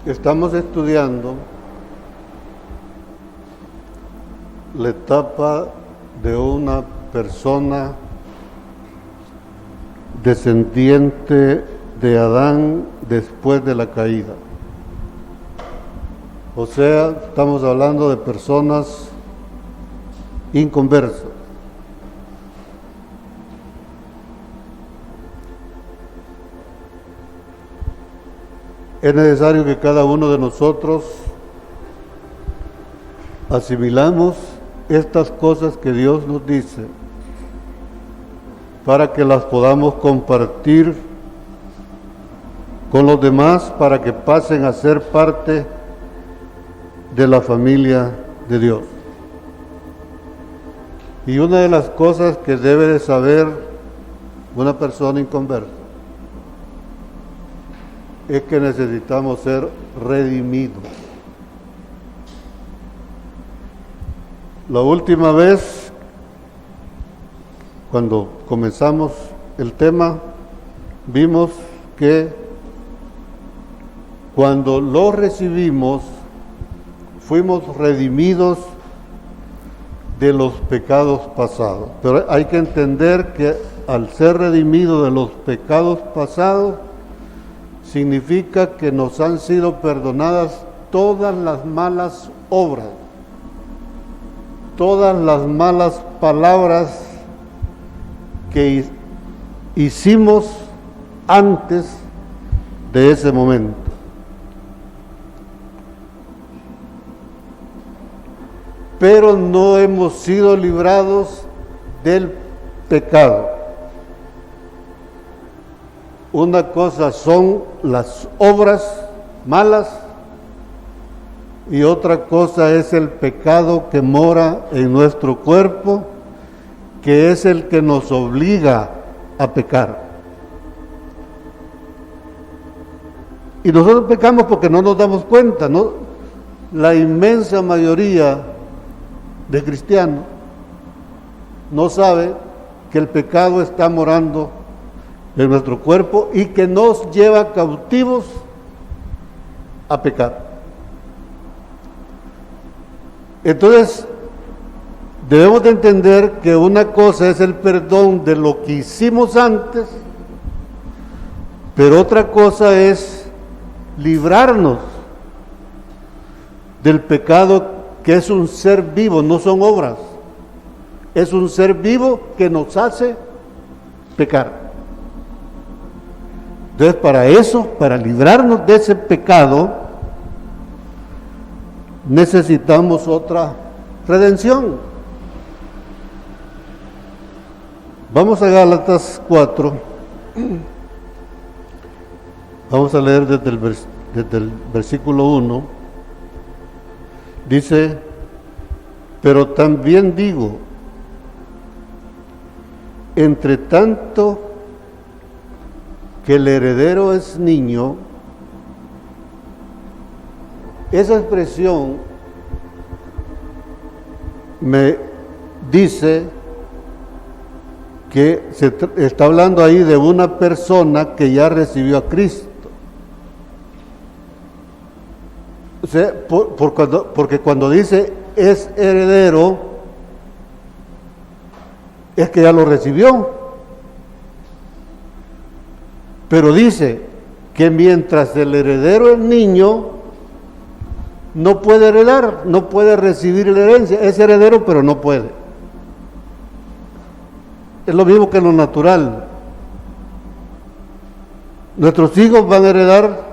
Estamos estudiando la etapa de una persona descendiente de Adán después de la caída. O sea, estamos hablando de personas inconversas. Es necesario que cada uno de nosotros asimilamos estas cosas que Dios nos dice para que las podamos compartir con los demás, para que pasen a ser parte de la familia de Dios. Y una de las cosas que debe de saber una persona inconversa es que necesitamos ser redimidos. La última vez, cuando comenzamos el tema, vimos que cuando lo recibimos, fuimos redimidos de los pecados pasados. Pero hay que entender que al ser redimidos de los pecados pasados, significa que nos han sido perdonadas todas las malas obras, todas las malas palabras que hicimos antes de ese momento. Pero no hemos sido librados del pecado. Una cosa son las obras malas y otra cosa es el pecado que mora en nuestro cuerpo, que es el que nos obliga a pecar. Y nosotros pecamos porque no nos damos cuenta, ¿no? La inmensa mayoría de cristianos no sabe que el pecado está morando en nuestro cuerpo y que nos lleva cautivos a pecar. Entonces, debemos de entender que una cosa es el perdón de lo que hicimos antes, pero otra cosa es librarnos del pecado, que es un ser vivo, no son obras. Es un ser vivo que nos hace pecar. Entonces, para eso, para librarnos de ese pecado, necesitamos otra redención. Vamos a Gálatas 4. Vamos a leer desde el versículo 1. Dice: pero también digo, entre tanto que el heredero es niño, esa expresión me dice que se está hablando ahí de una persona que ya recibió a Cristo. O sea, porque cuando dice es heredero, es que ya lo recibió. Pero dice que mientras el heredero es niño, no puede heredar, no puede recibir la herencia. Es heredero, pero no puede. Es lo mismo que en lo natural. Nuestros hijos van a heredar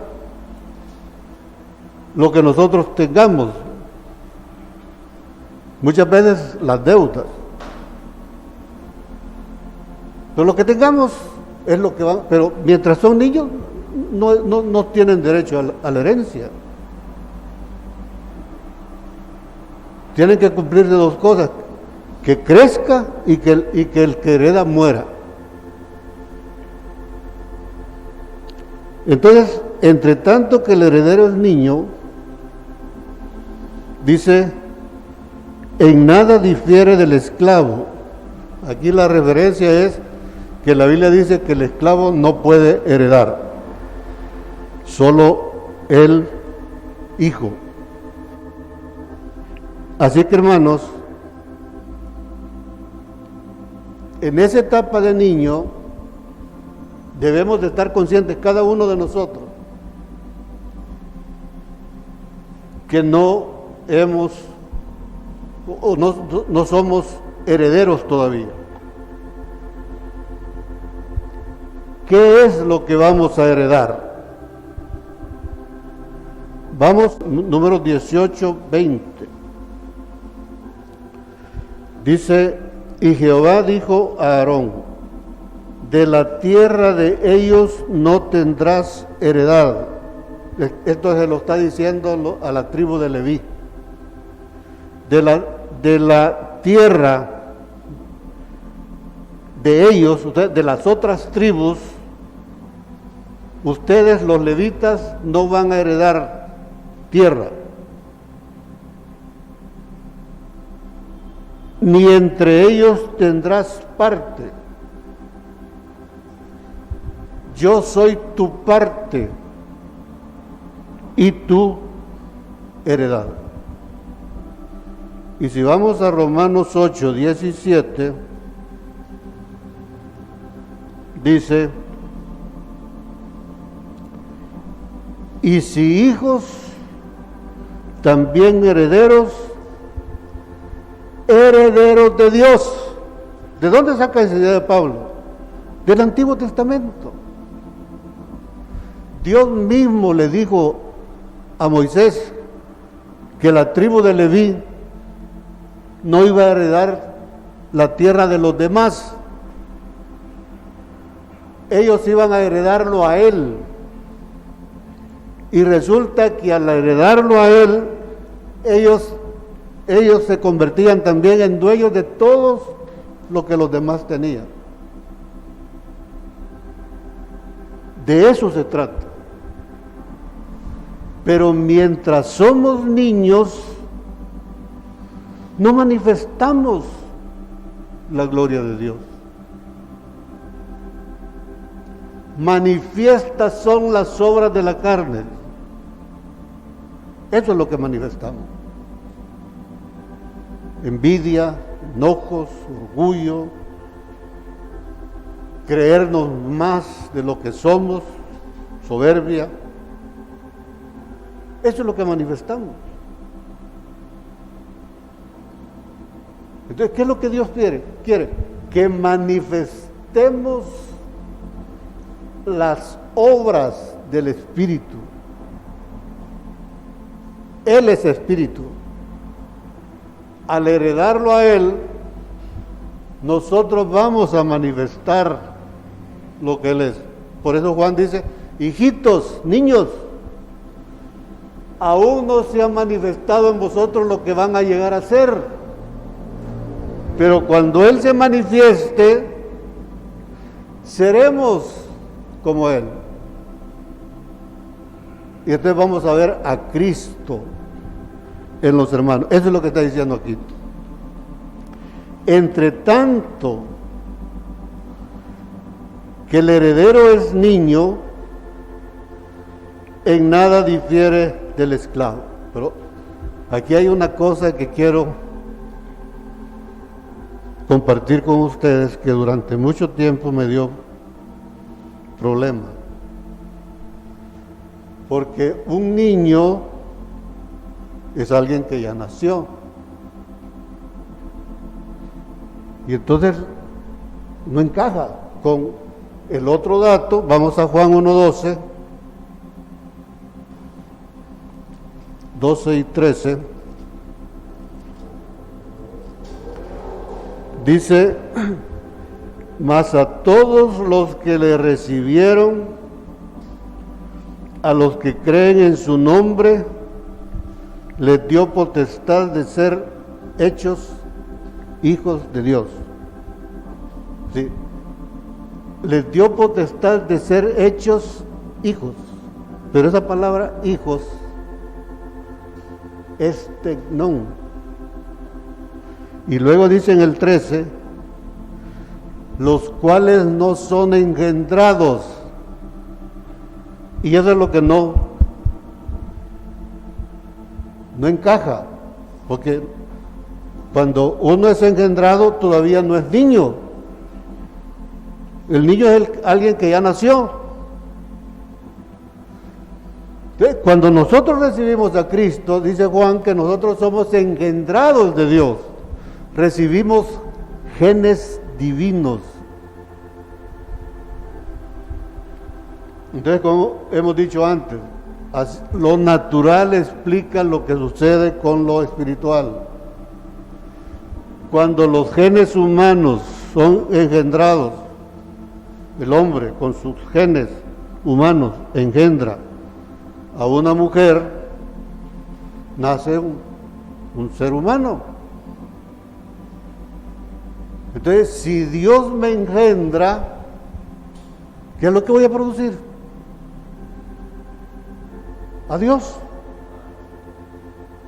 lo que nosotros tengamos. Muchas veces las deudas. Pero lo que tengamos es lo que van, pero mientras son niños no tienen derecho a la herencia. Tienen que cumplir de dos cosas: que crezca y que el que hereda muera. Entonces, entre tanto que el heredero es niño, dice, en nada difiere del esclavo. Aquí la referencia es que la Biblia dice que el esclavo no puede heredar, solo el hijo. Así que, hermanos, en esa etapa de niño debemos de estar conscientes cada uno de nosotros que no somos herederos todavía. ¿Qué es lo que vamos a heredar? Vamos, número 18, 20. Dice, y Jehová dijo a Aarón, de la tierra de ellos no tendrás heredad. Esto se lo está diciendo a la tribu de Leví. De la tierra de ellos, de las otras tribus, ustedes los levitas no van a heredar tierra, ni entre ellos tendrás parte. Yo soy tu parte y tu heredad. Y si vamos a Romanos 8, 17, dice, y si hijos, también herederos de Dios. ¿De dónde saca esa idea de Pablo? Del Antiguo Testamento. Dios mismo le dijo a Moisés que la tribu de Leví no iba a heredar la tierra de los demás. Ellos iban a heredarlo a él. Y resulta que al heredarlo a él, ellos se convertían también en dueños de todo lo que los demás tenían. De eso se trata. Pero mientras somos niños, no manifestamos la gloria de Dios. Manifiestas son las obras de la carne. Eso es lo que manifestamos. Envidia, enojos, orgullo, creernos más de lo que somos, soberbia. Eso es lo que manifestamos. Entonces, ¿qué es lo que Dios quiere? Quiere que manifestemos las obras del Espíritu. Él es Espíritu. Al heredarlo a Él, nosotros vamos a manifestar lo que Él es. Por eso Juan dice, hijitos, niños, aún no se ha manifestado en vosotros lo que van a llegar a ser. Pero cuando Él se manifieste, seremos como Él. Y entonces vamos a ver a Cristo en los hermanos. Eso es lo que está diciendo aquí. Entre tanto que el heredero es niño, en nada difiere del esclavo. Pero aquí hay una cosa que quiero compartir con ustedes que durante mucho tiempo me dio problema. Porque un niño es alguien que ya nació. Y entonces no encaja con el otro dato. Vamos a Juan 1:12, 12 y 13. Dice, mas a todos los que le recibieron, a los que creen en su nombre, les dio potestad de ser hechos hijos de Dios. Sí. Les dio potestad de ser hechos hijos. Pero esa palabra hijos es tecnón. Y luego dice en el 13, los cuales no son engendrados. Y eso es lo que no no encaja, porque cuando uno es engendrado todavía no es niño. El niño es alguien que ya nació. Entonces, cuando nosotros recibimos a Cristo, dice Juan que nosotros somos engendrados de Dios, recibimos genes divinos. Entonces, como hemos dicho antes, lo natural explica lo que sucede con lo espiritual. Cuando los genes humanos son engendrados, el hombre con sus genes humanos engendra a una mujer, nace un ser humano. Entonces, si Dios me engendra, ¿qué es lo que voy a producir? A Dios,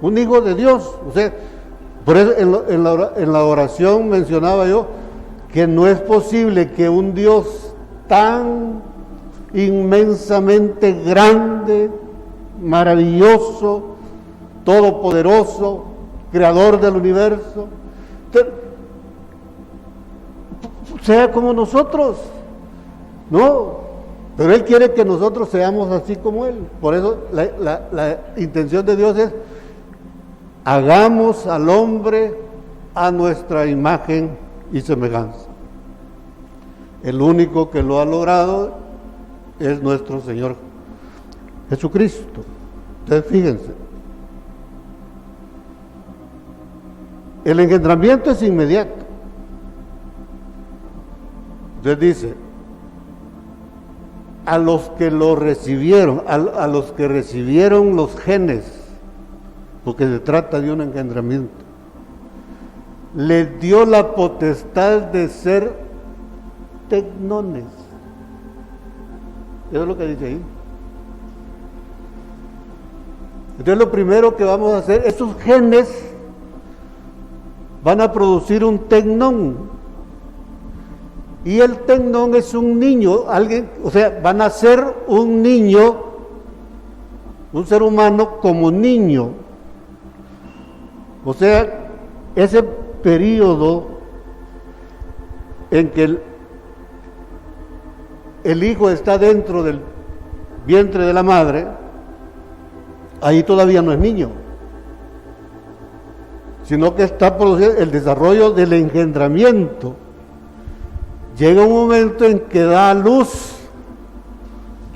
un hijo de Dios. O sea, por eso en la oración mencionaba yo que no es posible que un Dios tan inmensamente grande, maravilloso, todopoderoso, creador del universo, sea como nosotros, no. Pero Él quiere que nosotros seamos así como Él. Por eso la intención de Dios es: hagamos al hombre a nuestra imagen y semejanza. El único que lo ha logrado es nuestro Señor Jesucristo. Entonces, fíjense, el engendramiento es inmediato. Entonces dice: a los que lo recibieron, a los que recibieron los genes, porque se trata de un engendramiento, les dio la potestad de ser tecnones. Eso es lo que dice ahí. Entonces, lo primero que vamos a hacer, esos genes van a producir un tecnón. Y el tecnón es un niño, alguien, o sea, van a ser un niño, un ser humano como niño. O sea, ese periodo en que el hijo está dentro del vientre de la madre, ahí todavía no es niño, sino que está produciendo el desarrollo del engendramiento. Llega un momento en que da a luz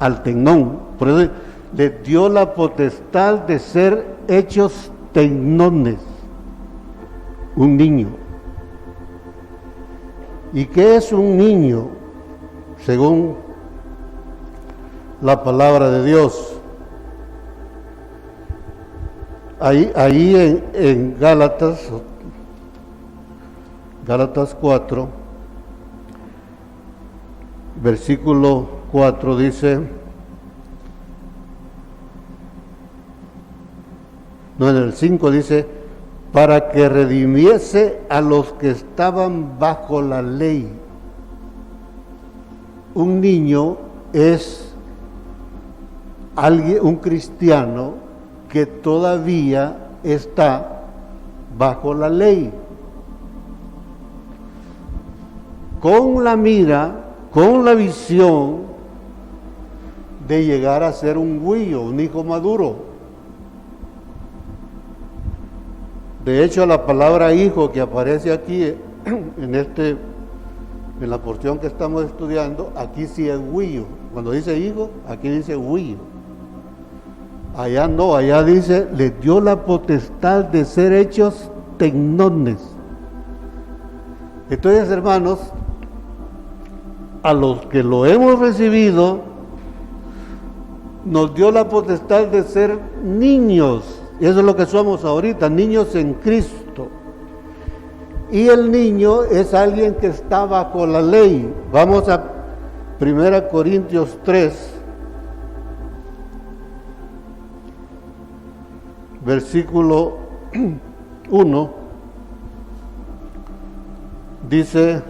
al tecnón. Por eso le dio la potestad de ser hechos tecnones, un niño. ¿Y qué es un niño? Según la palabra de Dios. Ahí en Gálatas 4, versículo 4 dice, no, en el 5 dice, para que redimiese a los que estaban bajo la ley. Un niño es alguien, un cristiano que todavía está bajo la ley, con la mira, con la visión de llegar a ser un güillo, un hijo maduro. De hecho, la palabra hijo que aparece aquí en la porción que estamos estudiando, aquí sí es güillo. Cuando dice hijo, aquí dice güillo. Allá no, allá dice, les dio la potestad de ser hechos tecnones. Entonces, hermanos, a los que lo hemos recibido, nos dio la potestad de ser niños. Y eso es lo que somos ahorita, niños en Cristo. Y el niño es alguien que está bajo la ley. Vamos a 1 Corintios 3, versículo 1, dice: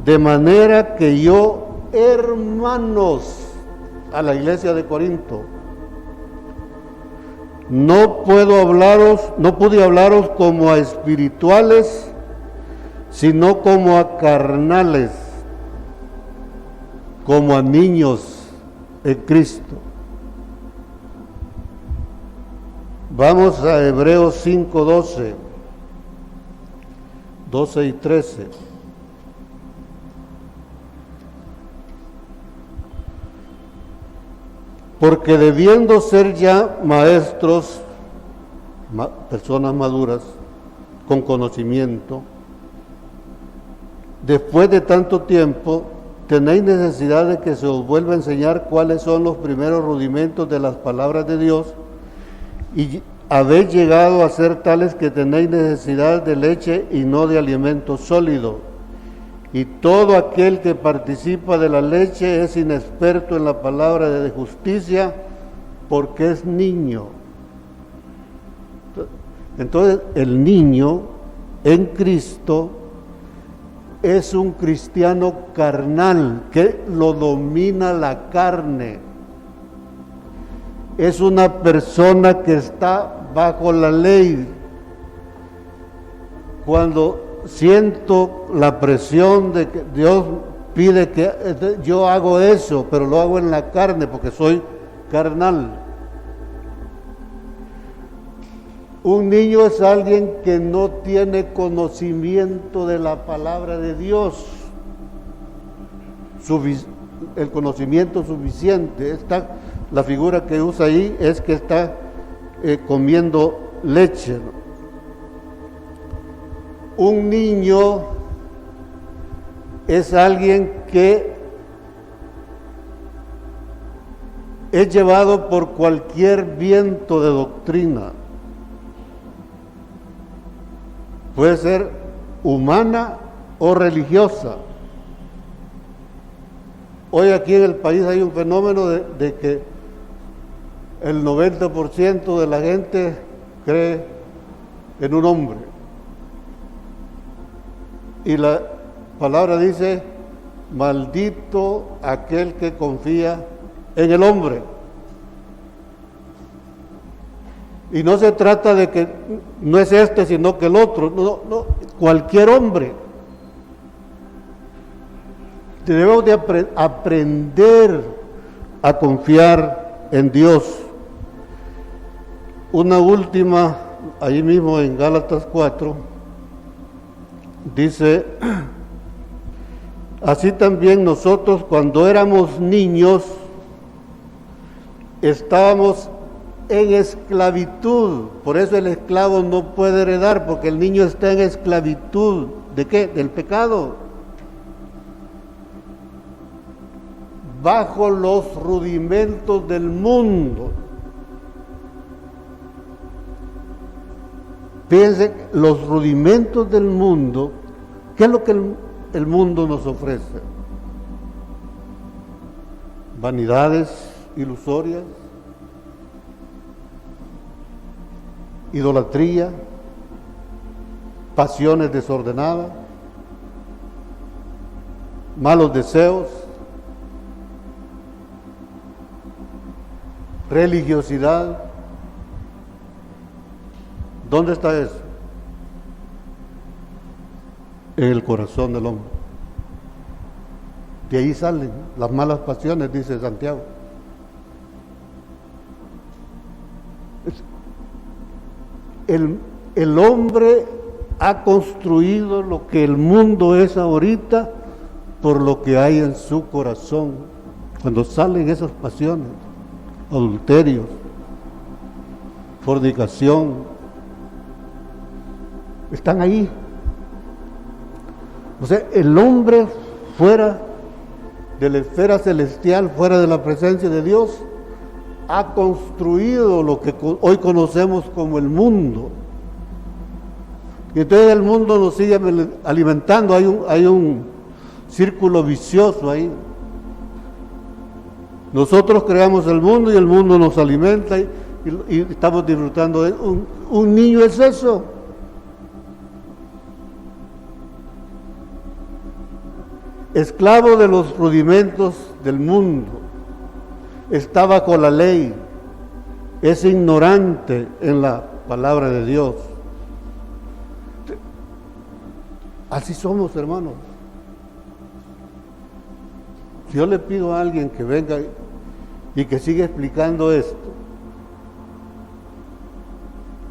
de manera que yo, hermanos, a la iglesia de Corinto, no pude hablaros como a espirituales, sino como a carnales, como a niños en Cristo. Vamos a Hebreos 5:12, 12 y 13. Porque debiendo ser ya maestros, personas maduras, con conocimiento, después de tanto tiempo, tenéis necesidad de que se os vuelva a enseñar cuáles son los primeros rudimentos de las palabras de Dios, y habéis llegado a ser tales que tenéis necesidad de leche y no de alimento sólido. Y todo aquel que participa de la leche es inexperto en la palabra de justicia, porque es niño. Entonces, el niño en Cristo es un cristiano carnal, que lo domina la carne. Es una persona que está bajo la ley. Cuando siento la presión de que Dios pide que yo hago eso, pero lo hago en la carne porque soy carnal. Un niño es alguien que no tiene conocimiento de la palabra de Dios, el conocimiento suficiente. La figura que usa ahí es que está comiendo leche, ¿no? Un niño es alguien que es llevado por cualquier viento de doctrina. Puede ser humana o religiosa. Hoy aquí en el país hay un fenómeno de que el 90% de la gente cree en un hombre. Y la palabra dice, maldito aquel que confía en el hombre. Y no se trata de que no es este, sino que el otro. No, cualquier hombre. Debemos de aprender a confiar en Dios. Una última, ahí mismo en Gálatas 4, dice, así también nosotros cuando éramos niños estábamos en esclavitud. Por eso el esclavo no puede heredar, porque el niño está en esclavitud. ¿De qué? Del pecado. Bajo los rudimentos del mundo. Fíjense, los rudimentos del mundo, ¿qué es lo que el mundo nos ofrece? Vanidades ilusorias, idolatría, pasiones desordenadas, malos deseos, religiosidad. ¿Dónde está eso? En el corazón del hombre. De ahí salen las malas pasiones, dice Santiago. El hombre ha construido lo que el mundo es ahorita por lo que hay en su corazón. Cuando salen esas pasiones, adulterios, fornicación, están ahí. O sea, el hombre fuera de la esfera celestial, fuera de la presencia de Dios, ha construido lo que hoy conocemos como el mundo. Y entonces el mundo nos sigue alimentando, hay un círculo vicioso ahí. Nosotros creamos el mundo y el mundo nos alimenta y estamos disfrutando de él. Un niño es eso. Esclavo de los rudimentos del mundo, está bajo la ley, es ignorante en la palabra de Dios. Así somos, hermanos. Si yo le pido a alguien que venga y que siga explicando esto,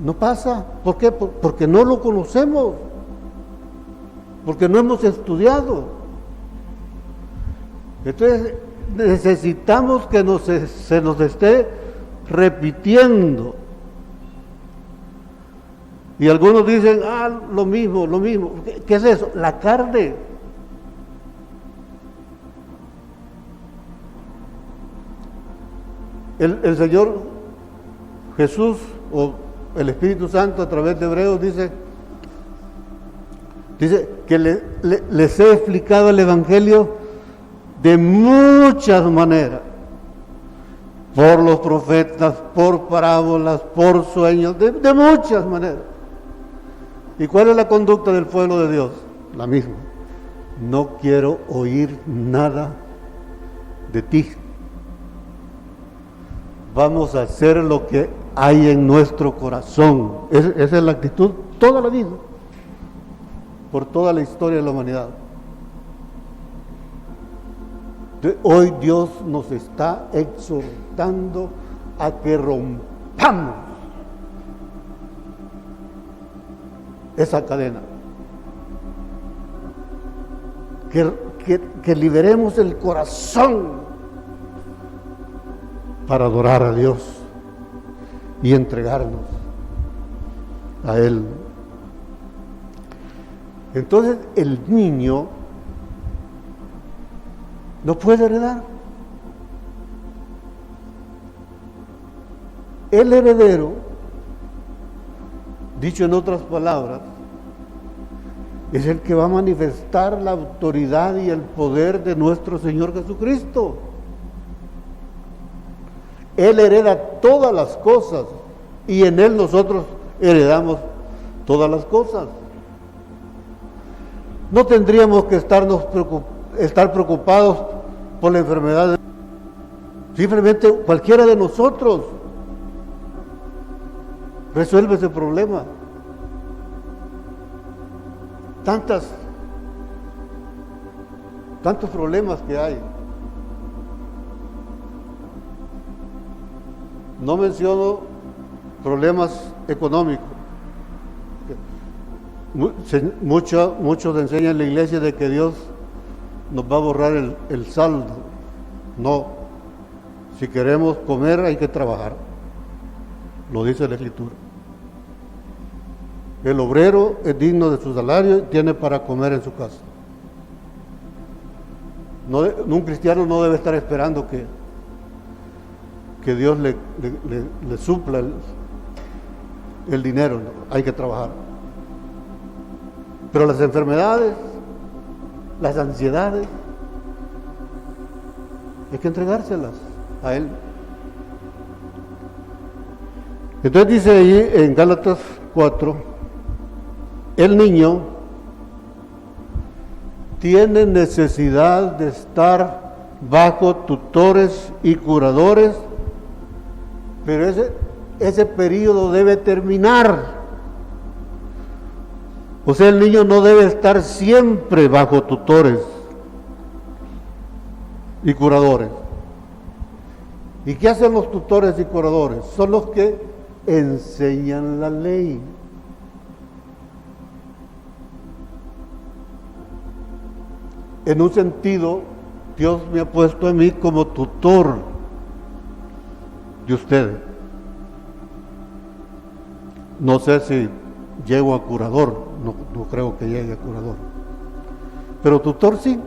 no pasa. ¿Por qué? Porque no lo conocemos, porque no hemos estudiado. Entonces necesitamos que se nos esté repitiendo. Y algunos dicen, lo mismo. ¿Qué es eso? La carne. El Señor Jesús o el Espíritu Santo a través de Hebreos dice que les he explicado el Evangelio de muchas maneras, por los profetas, por parábolas, por sueños, de muchas maneras. ¿Y cuál es la conducta del pueblo de Dios? La misma. No quiero oír nada de ti. Vamos a hacer lo que hay en nuestro corazón. Esa es la actitud toda la vida, por toda la historia de la humanidad. Hoy Dios nos está exhortando a que rompamos esa cadena, que liberemos el corazón para adorar a Dios y entregarnos a Él. Entonces el niño no puede heredar. El heredero, dicho en otras palabras, es el que va a manifestar la autoridad y el poder de nuestro Señor Jesucristo. Él hereda todas las cosas y en Él nosotros heredamos todas las cosas. No tendríamos que estar preocupados por la enfermedad. Simplemente cualquiera de nosotros resuelve ese problema. Tantos problemas que hay. No menciono problemas económicos. Muchos enseñan en la iglesia de que Dios nos va a borrar el saldo. No. Si queremos comer hay que trabajar. Lo dice la Escritura. El obrero es digno de su salario y tiene para comer en su casa. Un cristiano no debe estar esperando que Dios le supla el dinero. No, hay que trabajar. Pero las enfermedades, las ansiedades, hay que entregárselas a Él. Entonces dice ahí en Gálatas 4, el niño tiene necesidad de estar bajo tutores y curadores, pero ese periodo debe terminar. O sea, el niño no debe estar siempre bajo tutores y curadores. ¿Y qué hacen los tutores y curadores? Son los que enseñan la ley. En un sentido, Dios me ha puesto a mí como tutor de ustedes. No sé si llego a curador, no creo que llegue a curador, pero tutor sí.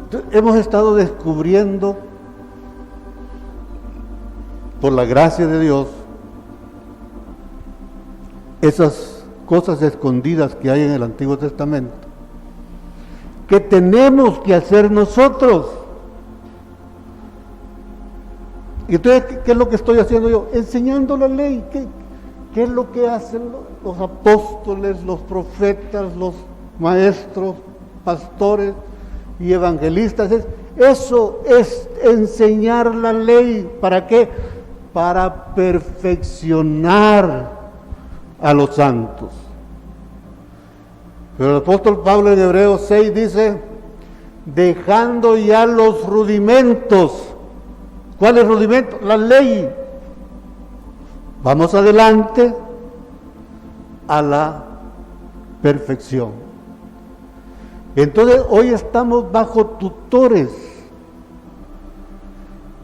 Entonces, hemos estado descubriendo, por la gracia de Dios, esas cosas escondidas que hay en el Antiguo Testamento, que tenemos que hacer nosotros. Y entonces, ¿qué es lo que estoy haciendo yo? Enseñando la ley. ¿Qué es lo que hacen los apóstoles, los profetas, los maestros, pastores y evangelistas? Es Eso es enseñar la ley. ¿Para qué? Para perfeccionar a los santos. Pero el apóstol Pablo en Hebreos 6 dice, dejando ya los rudimentos. ¿Cuáles rudimentos? La ley. Vamos adelante a la perfección. Entonces hoy estamos bajo tutores,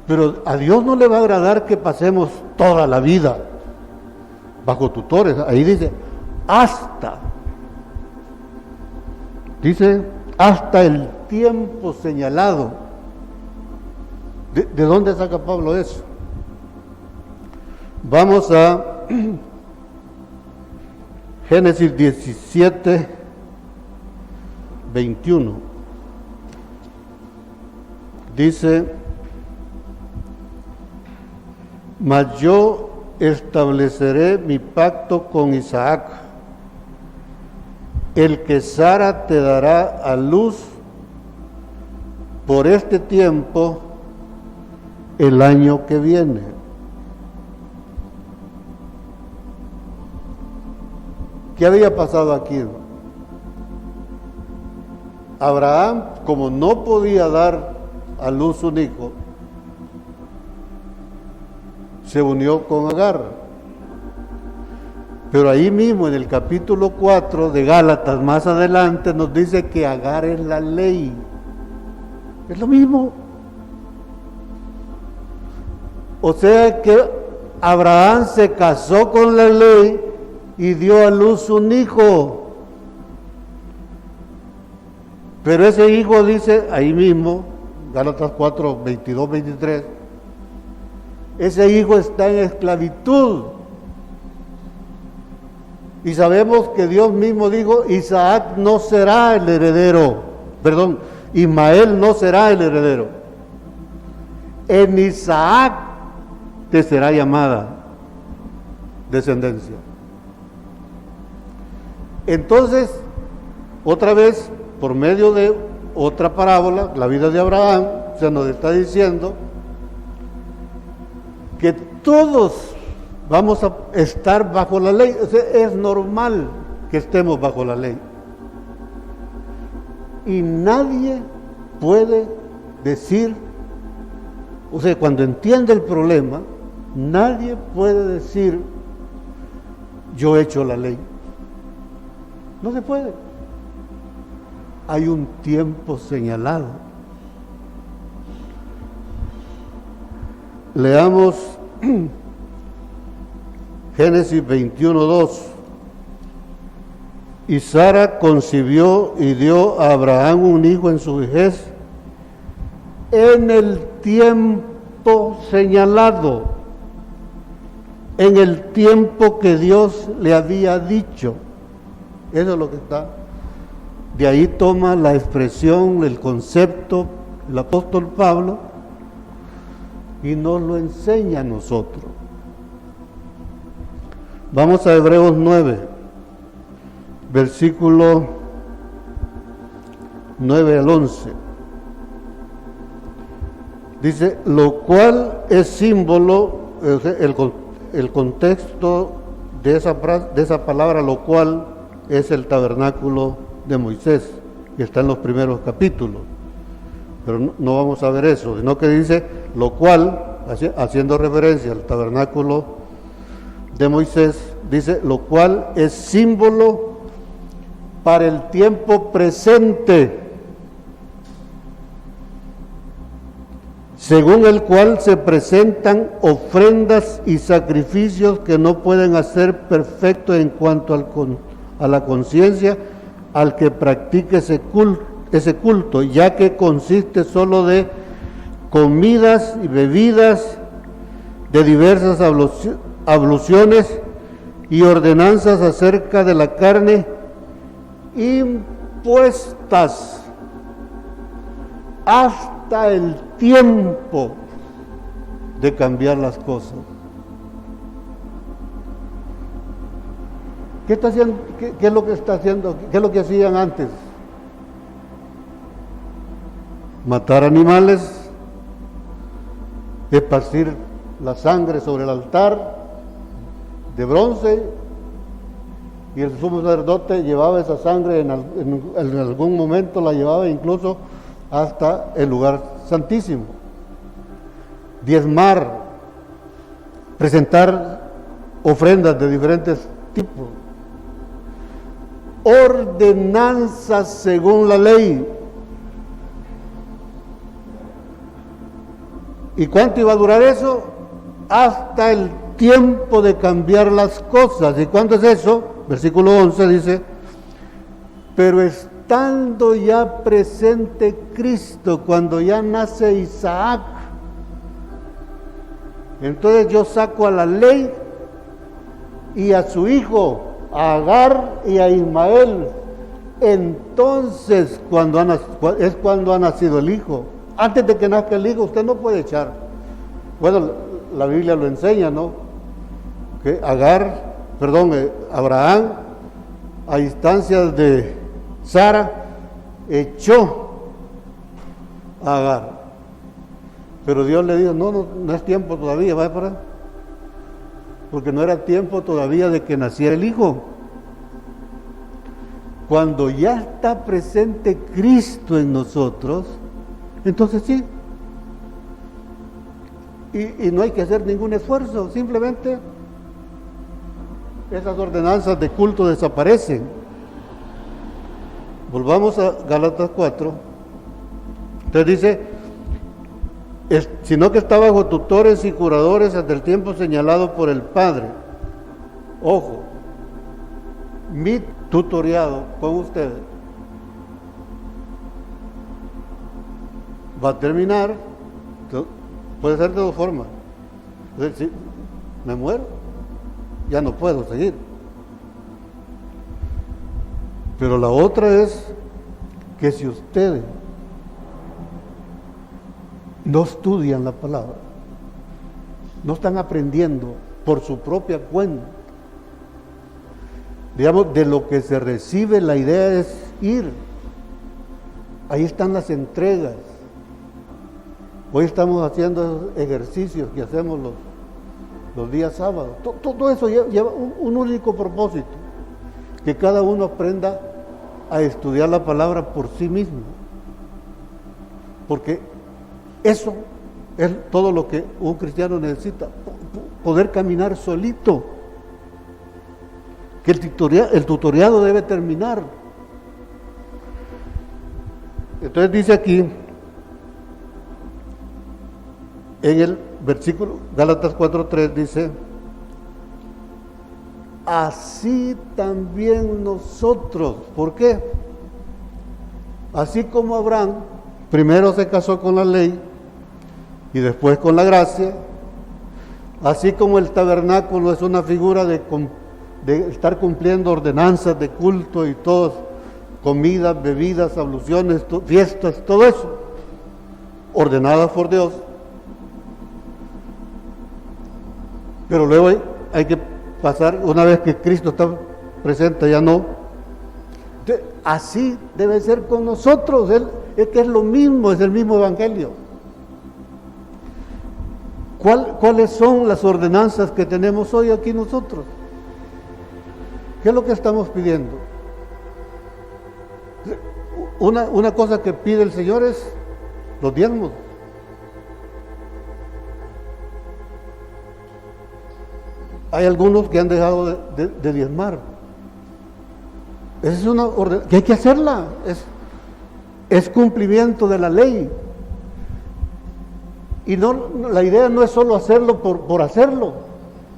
pero a Dios no le va a agradar que pasemos toda la vida bajo tutores. Ahí dice hasta el tiempo señalado. ¿De dónde saca Pablo eso? Vamos a Génesis 17, 21. Dice, mas yo estableceré mi pacto con Isaac, el que Sara te dará a luz por este tiempo el año que viene. ¿Qué había pasado aquí? Abraham, como no podía dar a luz un hijo, se unió con Agar. Pero ahí mismo en el capítulo 4 de Gálatas, más adelante, nos dice que Agar es la ley. Es lo mismo. O sea que Abraham se casó con la ley y dio a luz un hijo. Pero ese hijo dice ahí mismo, Gálatas 4, 22, 23, ese hijo está en esclavitud. Y sabemos que Dios mismo dijo, Isaac no será el heredero, Ismael no será el heredero. En Isaac te será llamada descendencia. Entonces, otra vez, por medio de otra parábola, la vida de Abraham, se nos está diciendo que todos vamos a estar bajo la ley. O sea, es normal que estemos bajo la ley. Y nadie puede decir, o sea, cuando entiende el problema, nadie puede decir, yo he hecho la ley. No se puede. Hay un tiempo señalado. Leamos Génesis 21:2. Y Sara concibió y dio a Abraham un hijo en su vejez, en el tiempo señalado, en el tiempo que Dios le había dicho. Eso es lo que está. De ahí toma la expresión, el concepto, el apóstol Pablo, y nos lo enseña a nosotros. Vamos a Hebreos 9, versículo 9 al 11. Dice, lo cual es símbolo, el contexto de esa palabra, lo cual es el tabernáculo de Moisés, que está en los primeros capítulos. Pero no vamos a ver eso, sino que dice, lo cual, haciendo referencia al tabernáculo de Moisés, dice, lo cual es símbolo para el tiempo presente, según el cual se presentan ofrendas y sacrificios que no pueden hacer perfecto en cuanto a la conciencia al que practique ese culto, ya que consiste solo de comidas y bebidas, de diversas abluciones y ordenanzas acerca de la carne impuestas hasta el tiempo de cambiar las cosas. ¿Qué está haciendo? ¿Qué es lo que está haciendo? ¿Qué es lo que hacían antes? matar animales, esparcir la sangre sobre el altar de bronce, y el sumo sacerdote llevaba esa sangre en algún momento, la llevaba incluso hasta el lugar santísimo. Diezmar, presentar ofrendas de diferentes tipos, ordenanzas según la ley. ¿Y cuánto iba a durar eso? Hasta el tiempo de cambiar las cosas. ¿Y cuándo es eso? Versículo 11 dice: pero estando ya presente Cristo, cuando ya nace Isaac, entonces yo saco a la ley y a su hijo, a Agar y a Ismael. Entonces es cuando ha nacido el hijo. Antes de que nazca el hijo usted no puede echar. Bueno, la Biblia lo enseña, ¿no? Que Abraham, a instancias de Sara, echó a Agar. Pero Dios le dijo: no es tiempo todavía, vaya para allá. Porque no era tiempo todavía de que naciera el hijo. Cuando ya está presente Cristo en nosotros, entonces sí. Y no hay que hacer ningún esfuerzo, simplemente esas ordenanzas de culto desaparecen. Volvamos a Gálatas 4. Entonces dice: sino que está bajo tutores y curadores hasta el tiempo señalado por el Padre. Ojo, mi tutoriado con ustedes va a terminar, puede ser de dos formas. Si me muero, ya no puedo seguir. Pero la otra es que si ustedes no estudian la palabra, no están aprendiendo por su propia cuenta, digamos, de lo que se recibe, la idea es ir. Ahí están las entregas. Hoy estamos haciendo ejercicios que hacemos los días sábados. Todo eso lleva un único propósito: que cada uno aprenda a estudiar la palabra por sí mismo. Porque eso es todo lo que un cristiano necesita, poder caminar solito. Que el tutoriado debe terminar. Entonces dice aquí, en el versículo Gálatas 4:3 dice: así también nosotros. ¿Por qué? Así como Abraham primero se casó con la ley y después con la gracia, así como el tabernáculo es una figura de estar cumpliendo ordenanzas de culto y todo, comidas, bebidas, abluciones, fiestas, todo eso, ordenadas por Dios. Pero luego hay que pasar, una vez que Cristo está presente, ya no. Así debe ser con nosotros. Es que es lo mismo, es el mismo evangelio. ¿Cuáles son las ordenanzas que tenemos hoy aquí nosotros? ¿Qué es lo que estamos pidiendo? Una cosa que pide el Señor es los diezmos. Hay algunos que han dejado de diezmar. Esa es una orden que hay que hacerla. Es cumplimiento de la ley. Y la idea no es solo hacerlo por hacerlo,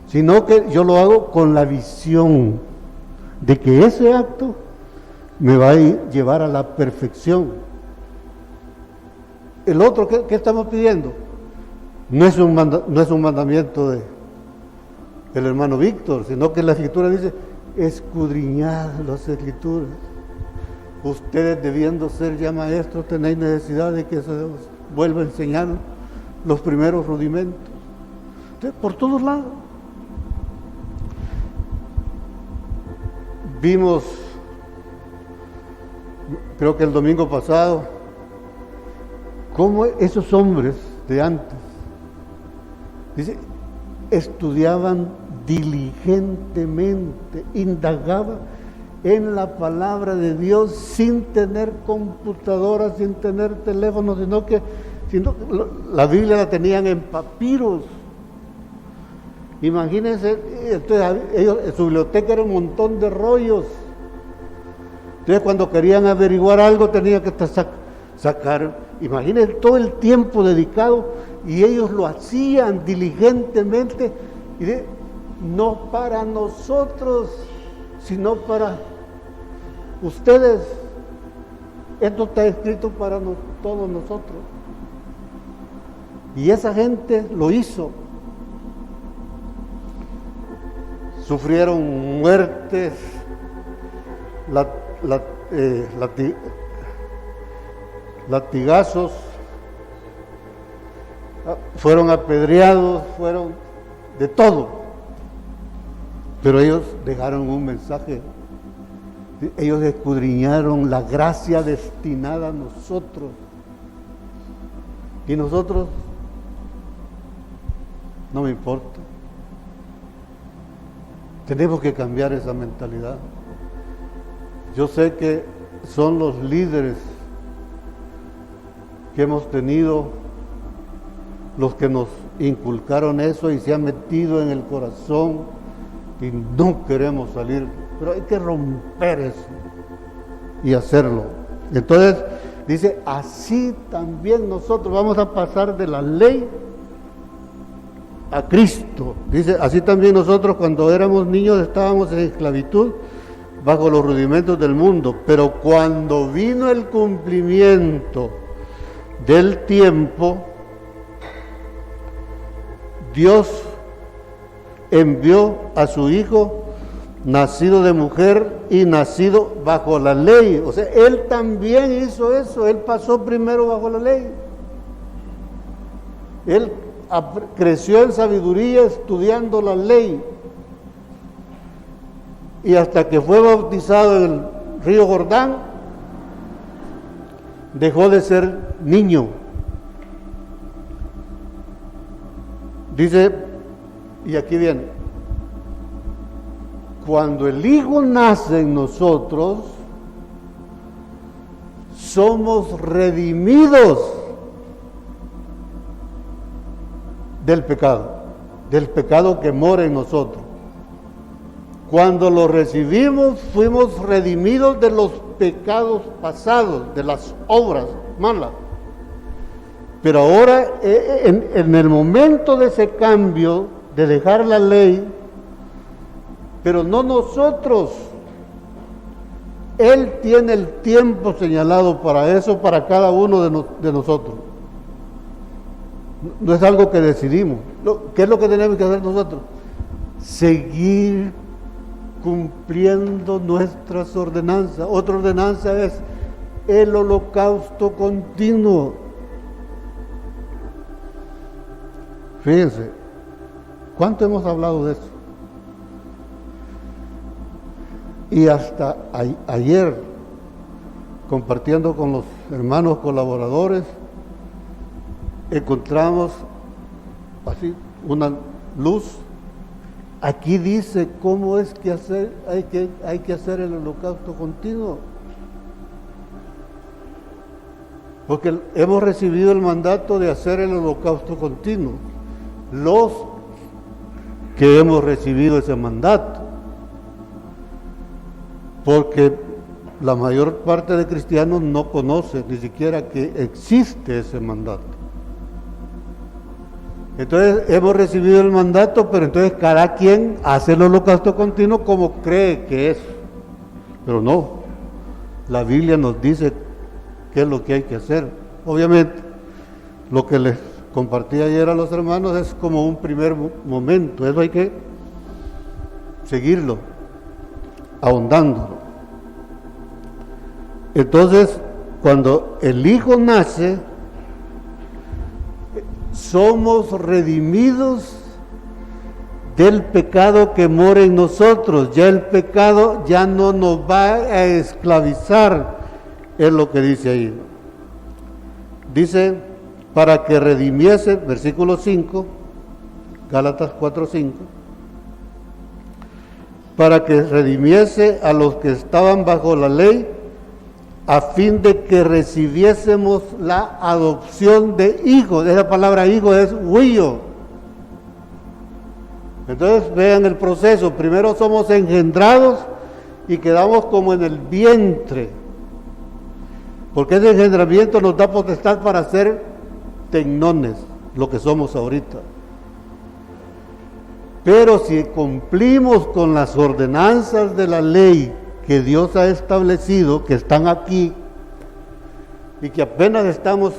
sino que yo lo hago con la visión de que ese acto me va a llevar a la perfección. El otro, ¿qué estamos pidiendo? No es un mandamiento del hermano Víctor, sino que la Escritura dice: escudriñad las Escrituras. Ustedes, debiendo ser ya maestros, tenéis necesidad de que se os vuelva a enseñar los primeros rudimentos. Entonces, por todos lados. Vimos, creo que el domingo pasado, cómo esos hombres de antes, dice, estudiaban diligentemente, indagaban en la palabra de Dios sin tener computadoras, sin tener teléfonos, sino la Biblia la tenían en papiros. Imagínense, entonces su biblioteca era un montón de rollos. Entonces cuando querían averiguar algo tenían que sacar, imagínense todo el tiempo dedicado, y ellos lo hacían diligentemente, y no para nosotros, sino para ustedes. Esto está escrito para todos nosotros. Y esa gente lo hizo. Sufrieron muertes, latigazos, fueron apedreados, fueron de todo. Pero ellos dejaron un mensaje. Ellos escudriñaron la gracia destinada a nosotros. Y nosotros, no me importa. Tenemos que cambiar esa mentalidad. Yo sé que son los líderes que hemos tenido los que nos inculcaron eso y se ha metido en el corazón y no queremos salir, pero hay que romper eso y hacerlo. Entonces dice, así también nosotros vamos a pasar de la ley a Cristo. Dice, así también nosotros cuando éramos niños estábamos en esclavitud bajo los rudimentos del mundo, pero cuando vino el cumplimiento del tiempo, Dios envió a su Hijo, nacido de mujer y nacido bajo la ley. O sea, Él también hizo eso. Él pasó primero bajo la ley. Él creció en sabiduría estudiando la ley. Y hasta que fue bautizado en el río Jordán, dejó de ser niño. Dice, y aquí viene, cuando el Hijo nace en nosotros, somos redimidos del pecado que mora en nosotros. Cuando lo recibimos, fuimos redimidos de los pecados pasados, de las obras malas. Pero ahora, en el momento de ese cambio, de dejar la ley, pero no nosotros, Él tiene el tiempo señalado para eso, para cada uno de nosotros. No es algo que decidimos. ¿Qué es lo que tenemos que hacer nosotros? Seguir cumpliendo nuestras ordenanzas. Otra ordenanza es el holocausto continuo. Fíjense, ¿cuánto hemos hablado de eso? Y hasta ayer, compartiendo con los hermanos colaboradores, encontramos así una luz. Aquí dice cómo es que hay que hacer el holocausto continuo. Porque hemos recibido el mandato de hacer el holocausto continuo. Los que hemos recibido ese mandato. Porque la mayor parte de cristianos no conoce ni siquiera que existe ese mandato. Entonces hemos recibido el mandato, pero entonces cada quien hace el holocausto continuo como cree que es. Pero no, la Biblia nos dice qué es lo que hay que hacer. Obviamente, lo que les compartí ayer a los hermanos es como un primer momento, eso hay que seguirlo, ahondándolo. Entonces, cuando el Hijo nace, somos redimidos del pecado que mora en nosotros. Ya el pecado ya no nos va a esclavizar, es lo que dice ahí. Dice para que redimiese, versículo 5, Gálatas 4:5, para que redimiese a los que estaban bajo la ley, a fin de que recibiésemos la adopción de hijos. Esa palabra hijo es huillo. Entonces vean el proceso. Primero somos engendrados y quedamos como en el vientre, porque ese engendramiento nos da potestad para ser tecnones, lo que somos ahorita. Pero si cumplimos con las ordenanzas de la ley que Dios ha establecido, que están aquí, y que apenas estamos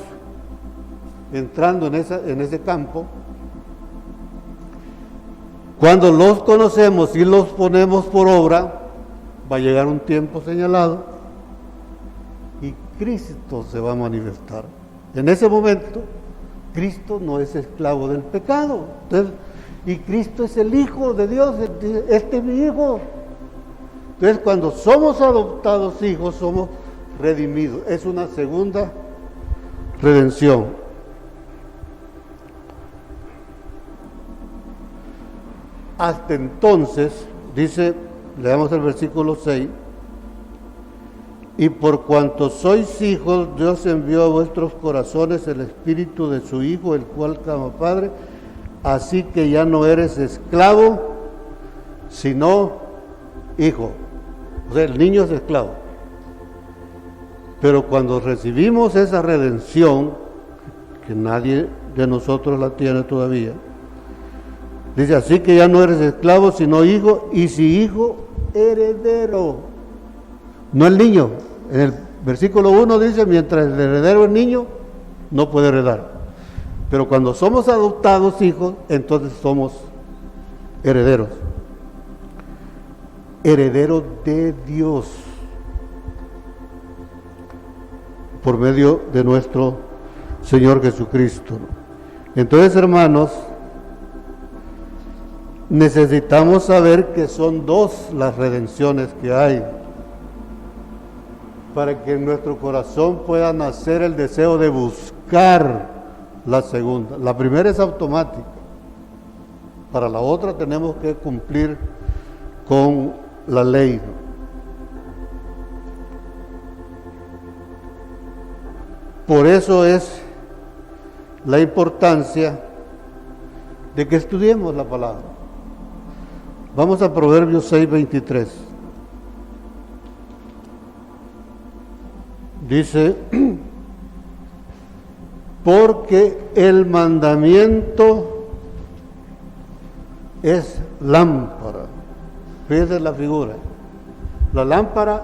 entrando en ese campo, cuando los conocemos y los ponemos por obra, va a llegar un tiempo señalado y Cristo se va a manifestar. En ese momento, Cristo no es esclavo del pecado. Entonces, y Cristo es el Hijo de Dios, este es mi Hijo. Entonces, cuando somos adoptados hijos, somos redimidos. Es una segunda redención. Hasta entonces, dice, leamos el versículo 6, y por cuanto sois hijos, Dios envió a vuestros corazones el Espíritu de su Hijo, el cual clama Padre, así que ya no eres esclavo, sino hijo. O sea, el niño es esclavo. Pero cuando recibimos esa redención, que nadie de nosotros la tiene todavía, dice, así que ya no eres esclavo, sino hijo, y si hijo, heredero. No el niño. En el versículo 1 dice, mientras el heredero es niño, no puede heredar. Pero cuando somos adoptados hijos, entonces somos herederos. Herederos de Dios, por medio de nuestro Señor Jesucristo. Entonces, hermanos, necesitamos saber que son dos las redenciones que hay, para que en nuestro corazón pueda nacer el deseo de buscar la segunda. La primera es automática. Para la otra tenemos que cumplir con la ley. Por eso es la importancia de que estudiemos la palabra. Vamos a Proverbios 6:23. Dice, porque el mandamiento es lámpara. Fíjense la figura. La lámpara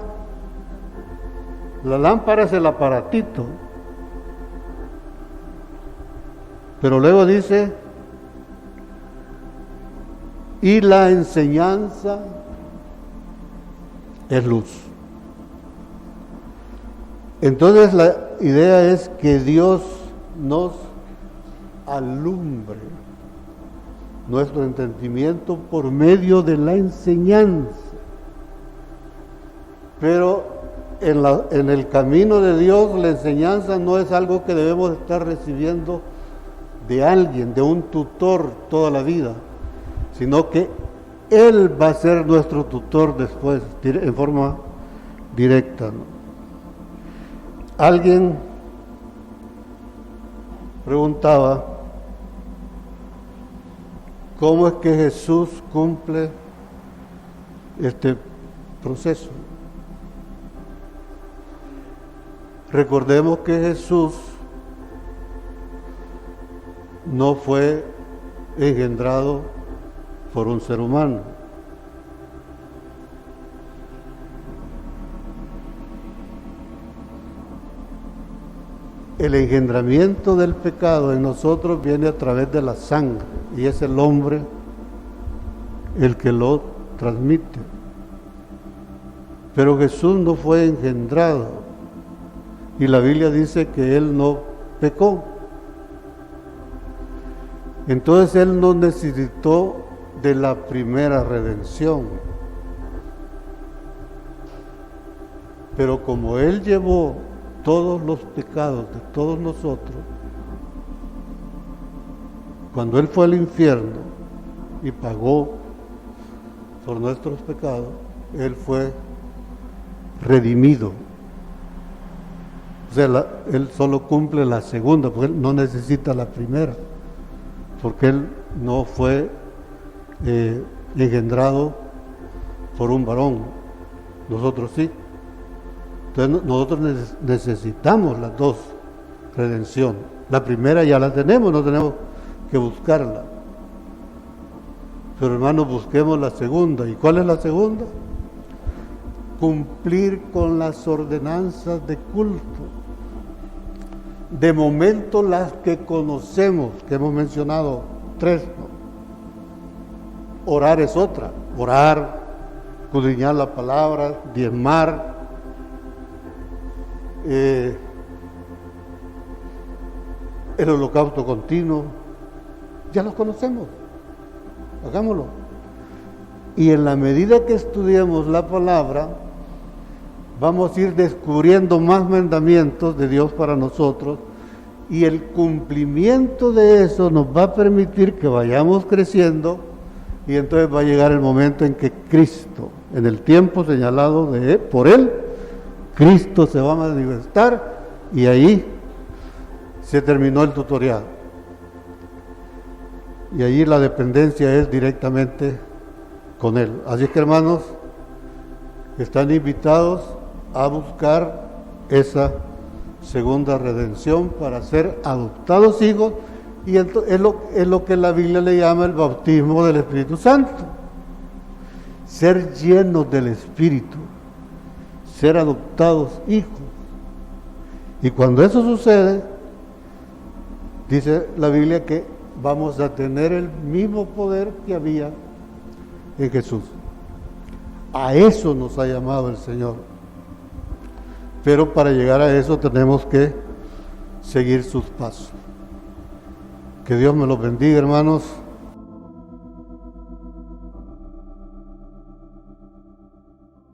es el aparatito. Pero luego dice, y la enseñanza es luz. Entonces la idea es que Dios nos alumbre nuestro entendimiento por medio de la enseñanza. Pero en el camino de Dios, la enseñanza no es algo que debemos estar recibiendo de alguien, de un tutor toda la vida, sino que Él va a ser nuestro tutor después, en forma directa, ¿no? Alguien preguntaba, ¿cómo es que Jesús cumple este proceso? Recordemos que Jesús no fue engendrado por un ser humano. El engendramiento del pecado en nosotros viene a través de la sangre, y es el hombre el que lo transmite. Pero Jesús no fue engendrado, y la Biblia dice que Él no pecó. Entonces Él no necesitó de la primera redención. Pero como Él llevó todos los pecados de todos nosotros, cuando Él fue al infierno y pagó por nuestros pecados, Él fue redimido. O sea, Él solo cumple la segunda, porque Él no necesita la primera, porque Él no fue engendrado por un varón, nosotros sí. Entonces nosotros necesitamos las dos redención. La primera ya la tenemos, no tenemos que buscarla. Pero hermanos, busquemos la segunda. ¿Y cuál es la segunda? Cumplir con las ordenanzas de culto. De momento las que conocemos, que hemos mencionado 3, ¿no? Orar es otra. Orar, escudriñar la palabra, diezmar, el holocausto continuo, ya los conocemos, hagámoslo. Y en la medida que estudiemos la palabra, vamos a ir descubriendo más mandamientos de Dios para nosotros, y el cumplimiento de eso nos va a permitir que vayamos creciendo, y entonces va a llegar el momento en que Cristo, en el tiempo señalado por Él, Cristo se va a manifestar, y ahí se terminó el tutorial. Y allí la dependencia es directamente con Él. Así que, hermanos, están invitados a buscar esa segunda redención para ser adoptados hijos, y es lo que la Biblia le llama el bautismo del Espíritu Santo. Ser llenos del Espíritu, ser adoptados hijos. Y cuando eso sucede, dice la Biblia que vamos a tener el mismo poder que había en Jesús. A eso nos ha llamado el Señor. Pero para llegar a eso tenemos que seguir sus pasos. Que Dios me los bendiga, hermanos.